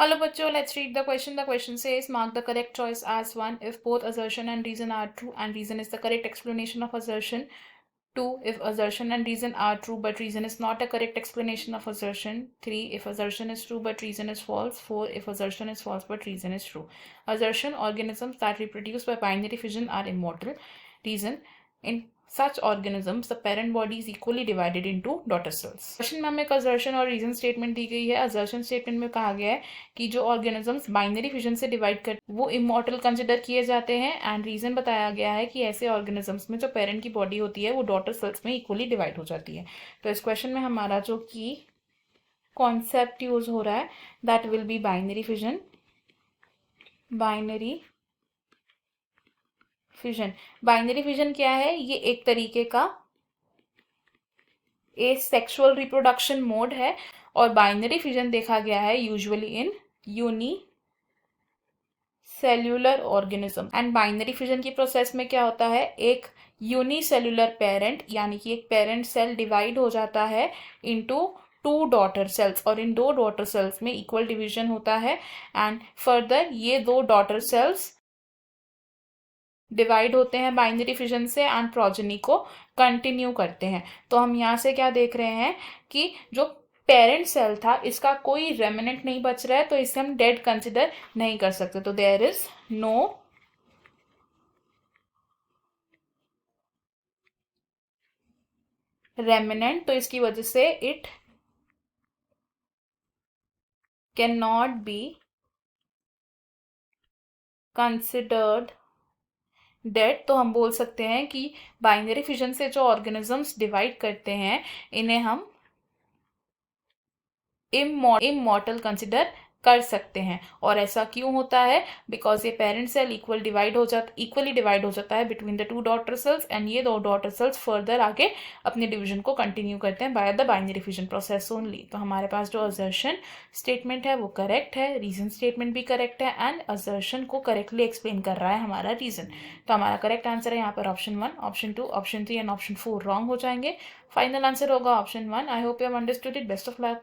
Hello bachcho, let's read the question. The question says mark the correct choice as 1 if both assertion and reason are true and reason is the correct explanation of assertion. 2 if assertion and reason are true but reason is not a correct explanation of assertion. 3 if assertion is true but reason is false. 4 if assertion is false but reason is true. Assertion: organisms that reproduce by binary fission are immortal. Reason: in such organisms the parent body is equally divided into daughter cells. Question में हमें एक assertion और reason statement दी गई है. assertion statement में कहा गया है कि जो organisms binary fission से divide कर वो immortal consider किए जाते हैं and reason बताया गया है कि ऐसे organisms में जो parent की body होती है वो daughter cells में equally divide हो जाती है. तो इस question में हमारा जो की concept use हो रहा है that will be binary fission. Binary fission क्या है? ये एक तरीके का सेक्सुअल रिप्रोडक्शन मोड है और बाइनरी फिजन देखा गया है usually in unicellular organism. And binary fission की प्रोसेस में क्या होता है? एक यूनिसेल्युलर पेरेंट यानी कि एक पेरेंट सेल डिवाइड हो जाता है इनटू 2 डॉटर सेल्स और इन 2 डॉटर सेल्स में इक्वल डिवीजन होता है एंड फर्दर ये 2 डॉटर सेल्स डिवाइड होते हैं बाइनरी फिजन से एंड प्रोजेनी को कंटिन्यू करते हैं. तो हम यहाँ से क्या देख रहे हैं कि जो पेरेंट सेल था इसका कोई रेमिनेंट नहीं बच रहा है तो इसे हम डेड कंसिडर नहीं कर सकते. तो देयर इज नो रेमिनेंट. तो इसकी वजह से it can not be considered dead. तो हम बोल सकते हैं कि बाइनरी फिजन से जो ऑर्गेनिजम्स डिवाइड करते हैं इन्हें हम इमॉर्टल कंसिडर कर सकते हैं. और ऐसा क्यों होता है? बिकॉज ये पेरेंट सेल इक्वली डिवाइड हो जाता है between the 2 daughter cells and ये 2 डॉटर सेल्स फर्दर आगे अपने डिवीजन को कंटिन्यू करते हैं by the binary fission process only. तो हमारे पास जो असर्शन स्टेटमेंट है वो करेक्ट है, रीजन स्टेटमेंट भी करेक्ट है एंड असर्शन को करेक्टली एक्सप्लेन कर रहा है हमारा रीजन. तो हमारा करेक्ट आंसर है यहाँ पर option 1, option 2, option 3 and option 4 wrong हो जाएंगे. फाइनल आंसर होगा option 1. I hope you have understood it. Best of luck.